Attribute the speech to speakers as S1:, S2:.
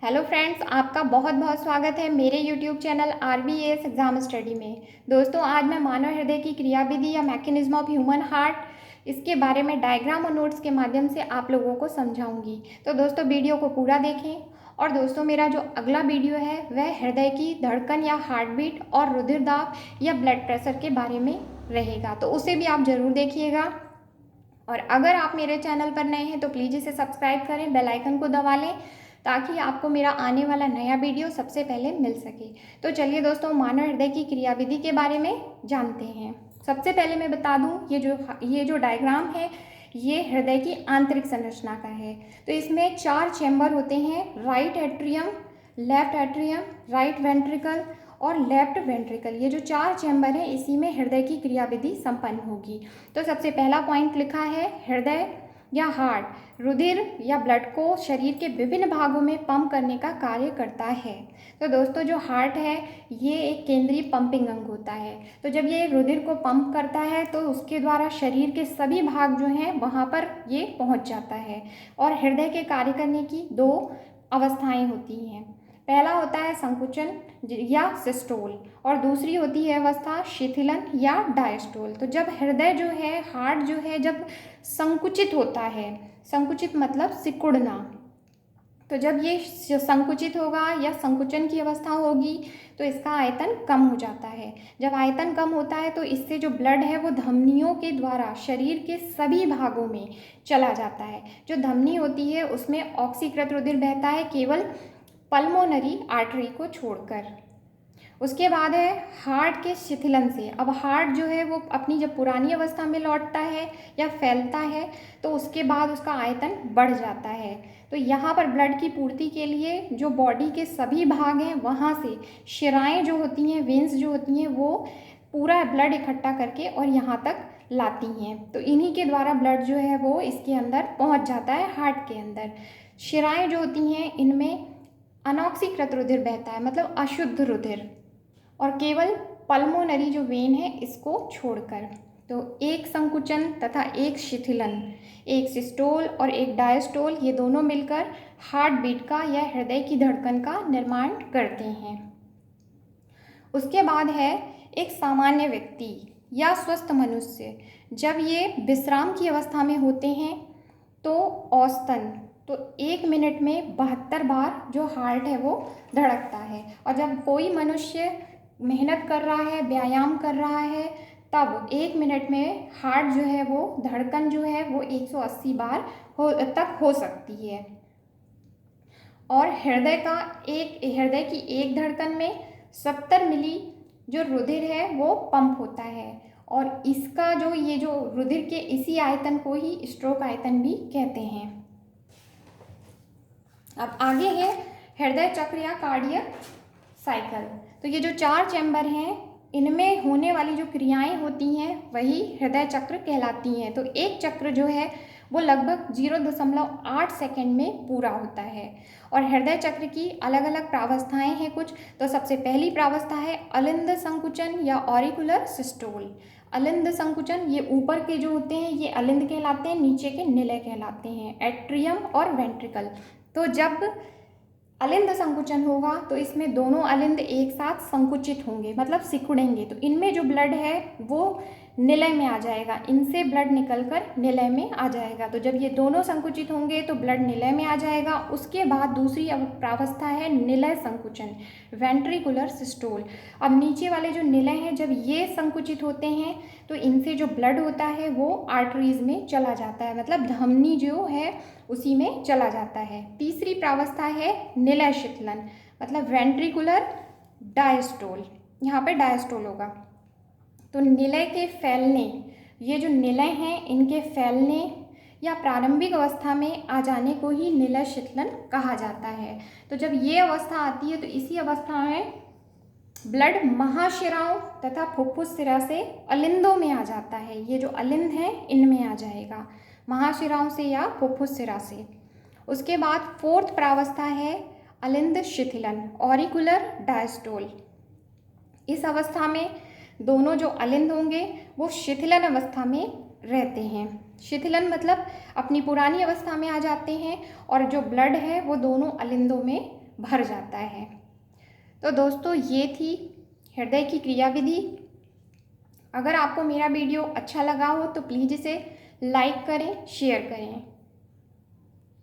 S1: Hello friends, आपका बहुत बहुत स्वागत है मेरे YouTube channel RBAS exam study में। दोस्तों, आज मैं मानव हृदय की क्रियाविधि या मैकेनिज्म ऑफ ह्यूमन हार्ट इसके बारे में डायग्राम और नोट्स के माध्यम से आप लोगों को समझाऊंगी। तो दोस्तों, वीडियो को पूरा देखें। और दोस्तों, मेरा जो अगला वीडियो है वह हृदय की धड़कन या हार्ट बीट और रुधिर दाब या ब्लड प्रेशर के बारे में रहेगा, तो उसे भी आप ज़रूर देखिएगा। और अगर आप मेरे चैनल पर नए हैं तो प्लीज़ इसे सब्सक्राइब करें, बेल आइकन को दबा लें ताकि आपको मेरा आने वाला नया वीडियो सबसे पहले मिल सके। तो चलिए दोस्तों, मानव हृदय की क्रियाविधि के बारे में जानते हैं। सबसे पहले मैं बता दूं, ये जो डायग्राम है ये हृदय की आंतरिक संरचना का है। तो इसमें 4 चैम्बर होते हैं, right atrium, left atrium, right ventricle और लेफ्ट वेंट्रिकल। ये जो 4 चैम्बर है इसी में हृदय की क्रियाविधि संपन्न होगी। तो सबसे पहला पॉइंट लिखा है, हृदय या हार्ट रुधिर या ब्लड को शरीर के विभिन्न भागों में पंप करने का कार्य करता है। तो दोस्तों, जो हार्ट है ये एक केंद्रीय पंपिंग अंग होता है। तो जब ये रुधिर को पंप करता है तो उसके द्वारा शरीर के सभी भाग जो हैं वहाँ पर ये पहुँच जाता है। और हृदय के कार्य करने की 2 अवस्थाएं होती हैं। पहला होता है संकुचन या सिस्टोल और दूसरी होती है अवस्था शिथिलन या डायस्टोल। तो जब हृदय जो है, हार्ट जो है, जब संकुचित होता है, संकुचित मतलब सिकुड़ना, तो जब ये संकुचित होगा या संकुचन की अवस्था होगी तो इसका आयतन कम हो जाता है। जब आयतन कम होता है तो इससे जो ब्लड है वो धमनियों के द्वारा शरीर के सभी भागों में चला जाता है। जो धमनी होती है उसमें ऑक्सीकृत रुधिर बहता है, केवल पल्मोनरी आर्टरी को छोड़कर। उसके बाद है हार्ट के शिथिलन से। अब हार्ट जो है वो अपनी जब पुरानी अवस्था में लौटता है या फैलता है तो उसके बाद उसका आयतन बढ़ जाता है। तो यहाँ पर ब्लड की पूर्ति के लिए जो बॉडी के सभी भाग हैं वहाँ से शिराएं जो होती हैं, वेंस जो होती हैं, वो पूरा ब्लड इकट्ठा करके और यहाँ तक लाती हैं। तो इन्हीं के द्वारा ब्लड जो है वो इसके अंदर पहुँच जाता है, हार्ट के अंदर। शिराएं जो होती हैं इनमें अनॉक्सीकृत रुधिर बहता है, मतलब अशुद्ध रुधिर, और केवल पल्मोनरी जो वेन है इसको छोड़कर। तो एक संकुचन तथा एक शिथिलन, एक सिस्टोल और एक डायस्टोल, ये दोनों मिलकर हार्ट बीट का या हृदय की धड़कन का निर्माण करते हैं। उसके बाद है एक सामान्य व्यक्ति या स्वस्थ मनुष्य, जब ये विश्राम की अवस्था में होते हैं तो औसतन 1 मिनट में 72 बार जो हार्ट है वो धड़कता है। और जब कोई मनुष्य मेहनत कर रहा है, व्यायाम कर रहा है, तब 1 मिनट में हार्ट जो है वो धड़कन जो है वो 180 बार तक हो सकती है। और हृदय की एक धड़कन में 70 मिली जो रुधिर है वो पंप होता है। और इसका ये जो रुधिर के इसी आयतन को ही स्ट्रोक आयतन भी कहते हैं। अब आगे है हृदय चक्र या कार्डियक साइकिल। तो ये जो 4 चैम्बर हैं इनमें होने वाली जो क्रियाएं होती हैं वही हृदय चक्र कहलाती हैं। तो एक चक्र जो है वो लगभग 0.8 सेकेंड में पूरा होता है। और हृदय चक्र की अलग अलग प्रावस्थाएं हैं कुछ। तो सबसे पहली प्रावस्था है अलिंद संकुचन या ऑरिकुलर सिस्टोल। अलिंद संकुचन, ये ऊपर के जो होते हैं ये अलिंद कहलाते हैं, नीचे के निलय कहलाते हैं, एट्रियम और वेंट्रिकल। तो जब अलिंद संकुचन होगा तो इसमें दोनों अलिंद एक साथ संकुचित होंगे, मतलब सिकुड़ेंगे। तो इनमें जो ब्लड है वो निलय में आ जाएगा, इनसे ब्लड निकलकर निलय में आ जाएगा। तो जब ये दोनों संकुचित होंगे तो ब्लड निलय में आ जाएगा। उसके बाद दूसरी प्रावस्था है निलय संकुचन, वेंट्रिकुलर सिस्टोल। अब नीचे वाले जो निलय हैं जब ये संकुचित होते हैं तो इनसे जो ब्लड होता है वो आर्टरीज में चला जाता है, मतलब धमनी जो है उसी में चला जाता है। तीसरी प्रावस्था है निलय शिथिलन, मतलब वेंट्रिकुलर डायस्टोल। यहाँ पे डायस्टोल होगा। तो निलय के फैलने, ये जो निलय हैं इनके फैलने या प्रारंभिक अवस्था में आ जाने को ही निलय शिथिलन कहा जाता है। तो जब ये अवस्था आती है तो इसी अवस्था में ब्लड महाशिराओं तथा फुफ्फुस शिरा से अलिंदों में आ जाता है। ये जो अलिंद हैं इनमें आ जाएगा, महाशिराओं से या फुफ्फुस शिरा से। उसके बाद 4th प्रावस्था है अलिंद शिथिलन, ऑरिकुलर डायस्टोल। इस अवस्था में दोनों जो अलिंद होंगे वो शिथिलन अवस्था में रहते हैं। शिथिलन मतलब अपनी पुरानी अवस्था में आ जाते हैं और जो ब्लड है वो दोनों अलिंदों में भर जाता है। तो दोस्तों ये थी हृदय की क्रिया विधि। अगर आपको मेरा वीडियो अच्छा लगा हो तो प्लीज़ इसे लाइक करें, शेयर करें।